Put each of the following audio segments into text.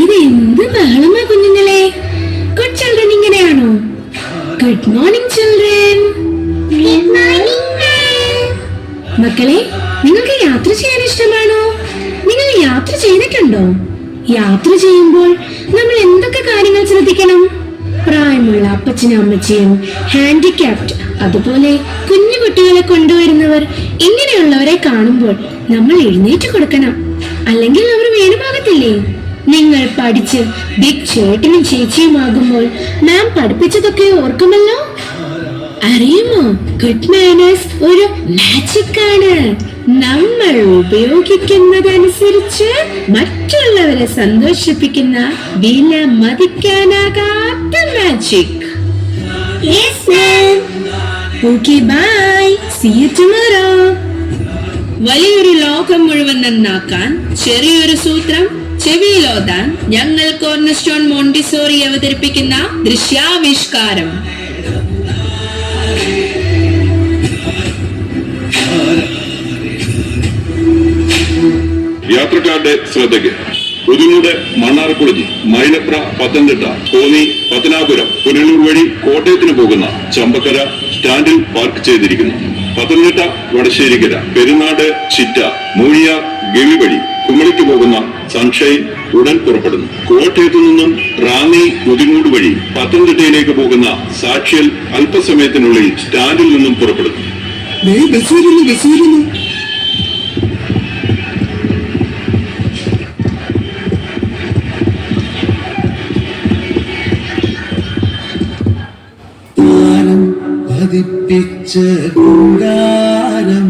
ഇത് എന്ത് ബഹളമാ കുഞ്ഞുങ്ങളെ? ഗുഡ് ചിൽഡ്രൻ ഇങ്ങനെയാണോ? Good morning children. മക്കളെ, നിങ്ങൾക്ക് യാത്ര ചെയ്യാൻ ഇഷ്ടമാണോ? നിങ്ങൾ യാത്ര ചെയ്തിട്ടുണ്ടോ? യാത്ര ചെയ്യുമ്പോൾ നമ്മൾ എന്തൊക്കെ കാര്യങ്ങൾ ശ്രദ്ധിക്കണം? പ്രായമുള്ള അപ്പച്ചനും അമ്മച്ചിയും, ഹാൻഡിക്യാപ്ഡ്, അതുപോലെ കുഞ്ഞു കുട്ടികളെ കൊണ്ടുവരുന്നവർ, ഇങ്ങനെയുള്ളവരെ കാണുമ്പോൾ നമ്മൾ എഴുന്നേറ്റ് കൊടുക്കണം, അല്ലെങ്കിൽ അവർ വീണുപോകത്തില്ലേ? നിങ്ങൾ പഠിച്ച് ബിഗ് ചേട്ടനും ചേച്ചിയുമാകുമ്പോൾ നാം പഠിപ്പിച്ചതൊക്കെ ഓർക്കുമല്ലോ. അറിയുമോ, ഗുഡ് മാനേഴ്സ് ഒരു മാജിക് ആണ്. നമ്മൾ ഉപയോഗിക്കുന്നതനുസരിച്ച് മറ്റുള്ളവരെ സന്തോഷിപ്പിക്കുന്ന വില മതിക്കാനാകാത്ത magic. Okay, bye, see you tomorrow. വലിയൊരു ലോകം മുഴുവൻ നന്നാക്കാൻ ചെറിയൊരു സൂത്രം ചെവിയിലോതാൻ ഞങ്ങൾ കോർണർസ്റ്റോൺ മോണ്ടിസോറി അവതരിപ്പിക്കുന്ന ദൃശ്യാവിഷ്കാരം. യാത്രക്കാരുടെ ശ്രദ്ധയ്ക്ക് പുതുമൂട്, മണ്ണാർക്കുളഞ്ഞി, മൈലപ്ര, പത്തനംതിട്ട, കോന്നി, പത്തനാപുരം, പുനലൂർ വഴി കോട്ടയത്തിന് പോകുന്ന ചമ്പക്കര സ്റ്റാൻഡിൽ പാർക്ക് ചെയ്തിരിക്കുന്നു. പത്തനംതിട്ട വടശ്ശേരിക്കര, പെരുന്നാട്, ചിറ്റ, മൂഴിയാർ, ഗവി വഴി കുമളിക്ക് പോകുന്ന സൺഷൈൻ ഉടൻ പുറപ്പെടുന്നു. കോട്ടയത്തു നിന്നും റാന്നി, മുതിങ്ങൂട് വഴി പത്തനംതിട്ടയിലേക്ക് പോകുന്ന സാക്ഷ്യൽ അല്പസമയത്തിനുള്ളിൽ സ്റ്റാൻഡിൽ നിന്നും പുറപ്പെടുന്നു. പതിപ്പിച്ച കൂടാരം,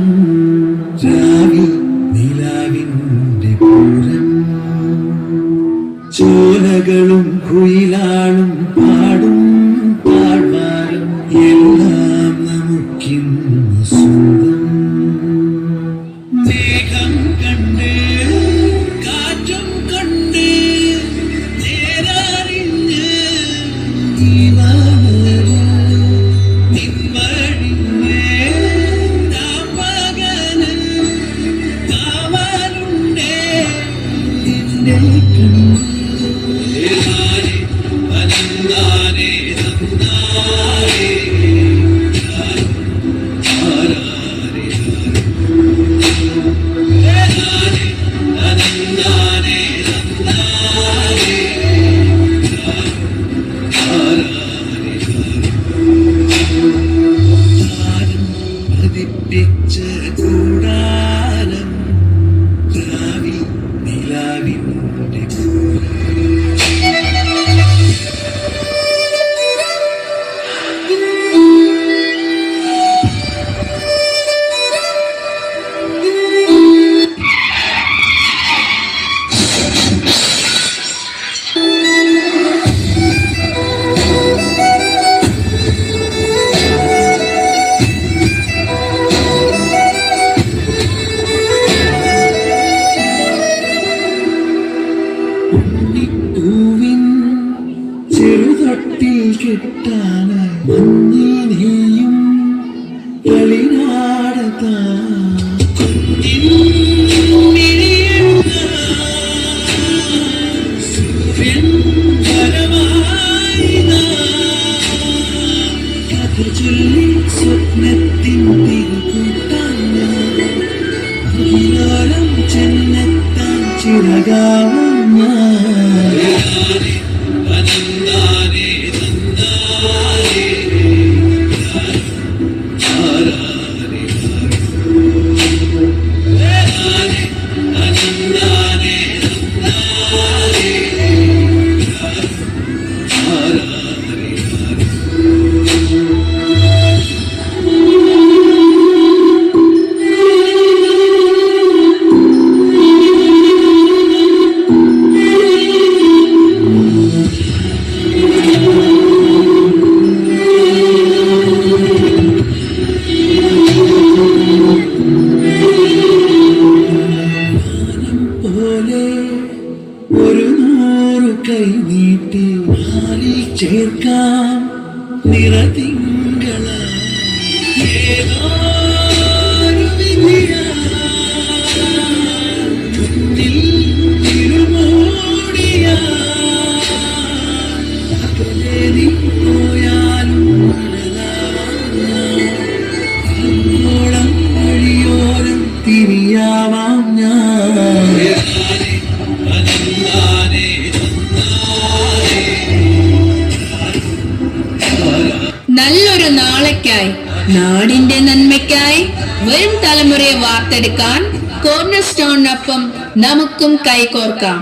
രാവിൽ നിലാവിന്റെ പൂരം, ചോലകളും കുയിലാളും പാടും താഴ്വാരം, എല്ലാം നമുക്കിന്ന് സ്വന്തം. മേഘം കണ്ട് കാറ്റും കണ്ട് നേരറിഞ്ഞ് കൂടാരം, രാവിൽ നിലാവിന്റെ ഉണ്ണിപ്പൂവിൻ ചെറുതൊട്ടിൽ കിട്ടാനായി മഞ്ഞിനെയും കളിനാടത്താ സൂര്യൻ വരമായി കഥ ചൊല്ലി സ്വപ്നത്തിൻ തിരുകൂട്ടാൻ അഖിലോലം ചെന്നെത്താൻ ചിറകാവും കൈ നീട്ടി ഹാലിൽ ചേർക്കാം നിറതിങ്കള ഏതോ ഒരു വിധിയാ മുന്നിൽ നാടിന്റെ നന്മയ്ക്കായി വരും തലമുറയെ വാർത്തെടുക്കാൻ കോർണർ സ്റ്റോണിനൊപ്പം നമുക്കും കൈകോർക്കാം.